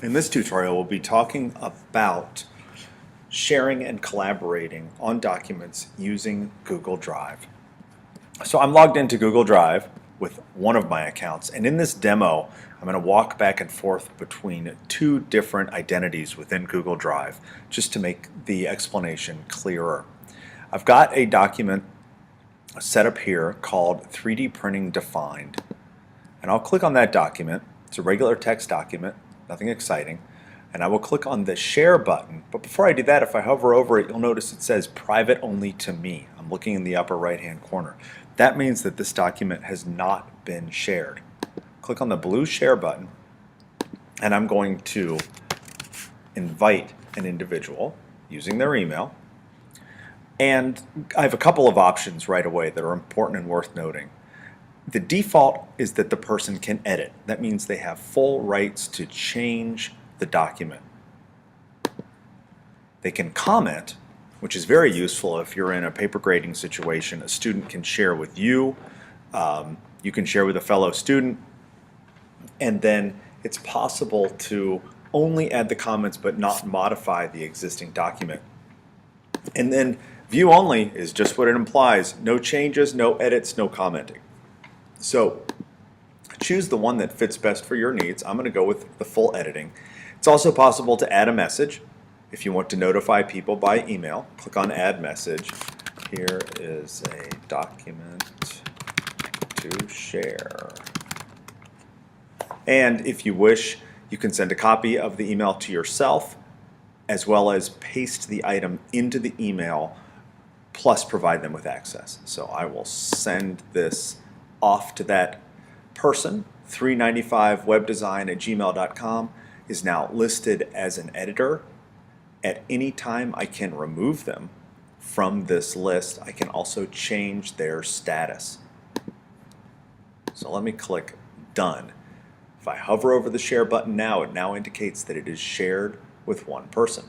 In this tutorial, we'll be talking about sharing and collaborating on documents using Google Drive. So I'm logged into Google Drive with one of my accounts, and in this demo, I'm going to walk back and forth between two different identities within Google Drive, just to make the explanation clearer. I've got a document set up here called 3D Printing Defined, and I'll click on that document. It's a regular text document, nothing exciting, and I will click on the share button. But before I do that, if I hover over it, you'll notice it says private only to me. I'm looking in the upper right hand corner. That means that this document has not been shared. Click on the blue share button, and I'm going to invite an individual using their email. And I have a couple of options right away that are important and worth noting. The default is that the person can edit. That means they have full rights to change the document. They can comment, which is very useful if you're in a paper grading situation. A student can share with you, you can share with a fellow student, and then it's possible to only add the comments but not modify the existing document. And then view only is just what it implies. No changes, no edits, no commenting. So choose the one that fits best for your needs. I'm going to go with the full editing. It's also possible to add a message. If you want to notify people by email, click on Add Message. Here is a document to share. And if you wish, you can send a copy of the email to yourself, as well as paste the item into the email, plus provide them with access. So I will send this off to that person. 395webdesign@gmail.com is now listed as an editor. At any time I can remove them from this list. I can also change their status. So let me click Done. If I hover over the share button now, it now indicates that it is shared with one person.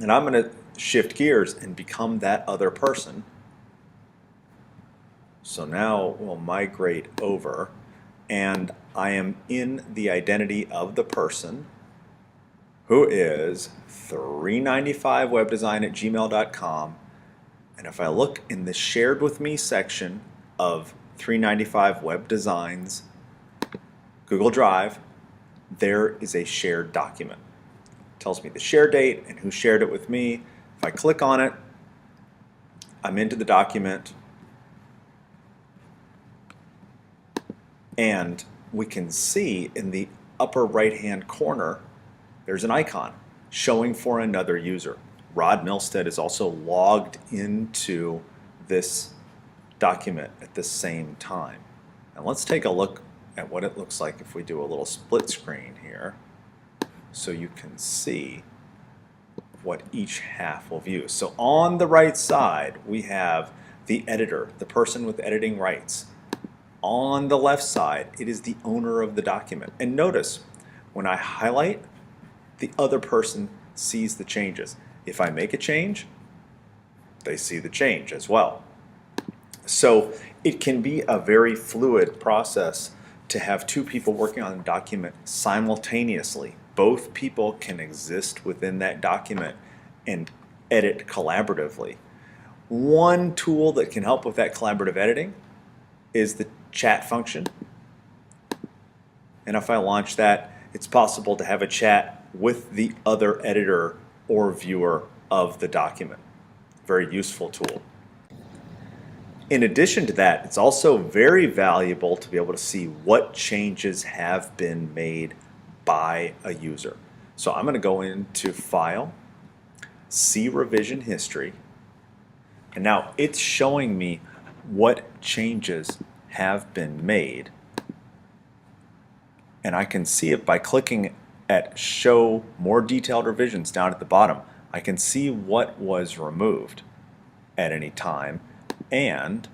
And I'm going to shift gears and become that other person. So now we'll migrate over, and I am in the identity of the person who is 395webdesign@gmail.com. And if I look in the Shared With Me section of 395 Web Designs Google Drive, there is a shared document. It tells me the share date and who shared it with me. If I click on it, I'm into the document, and we can see in the upper right hand corner there's an icon showing for another user. Rod Milstead is also logged into this document at the same time. And let's take a look at what it looks like if we do a little split screen here, so you can see what each half will view. So on the right side we have the editor, the person with editing rights. On the left side it is the owner of the document. And notice when I highlight, the other person sees the changes. If I make a change, they see the change as well. So it can be a very fluid process to have two people working on a document simultaneously. Both people can exist within that document and edit collaboratively. One tool that can help with that collaborative editing is the chat function. And if I launch that, it's possible to have a chat with the other editor or viewer of the document. Very useful tool. In addition to that, it's also very valuable to be able to see what changes have been made by a user. So I'm going to go into File, See Revision History, and now it's showing me what changes have been made. And I can see it by clicking at Show More Detailed Revisions down at the bottom. I can see what was removed at any time, and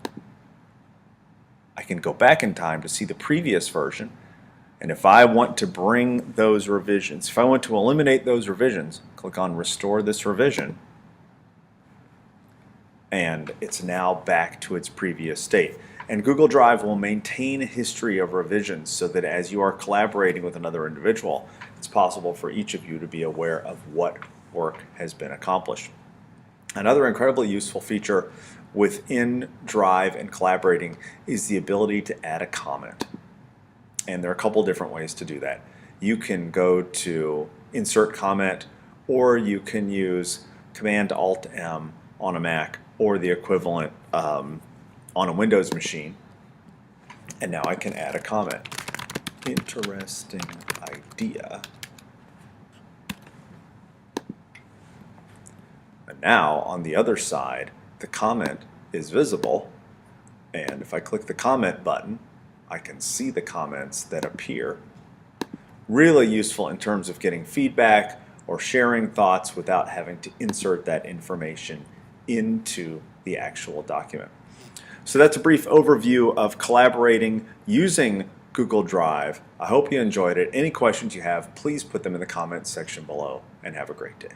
I can go back in time to see the previous version. And if I want to bring those revisions, if I want to eliminate those revisions, click on Restore this revision, and it's now back to its previous state. And Google Drive will maintain a history of revisions so that as you are collaborating with another individual, it's possible for each of you to be aware of what work has been accomplished. Another incredibly useful feature within Drive and collaborating is the ability to add a comment. And there are a couple different ways to do that. You can go to Insert Comment, or you can use Command-Alt-M on a Mac, or the equivalent on a Windows machine. And now I can add a comment. Interesting idea. And now on the other side, the comment is visible. And if I click the comment button, I can see the comments that appear. Really useful in terms of getting feedback or sharing thoughts without having to insert that information into the actual document. So that's a brief overview of collaborating using Google Drive. I hope you enjoyed it. Any questions you have, please put them in the comments section below, and have a great day.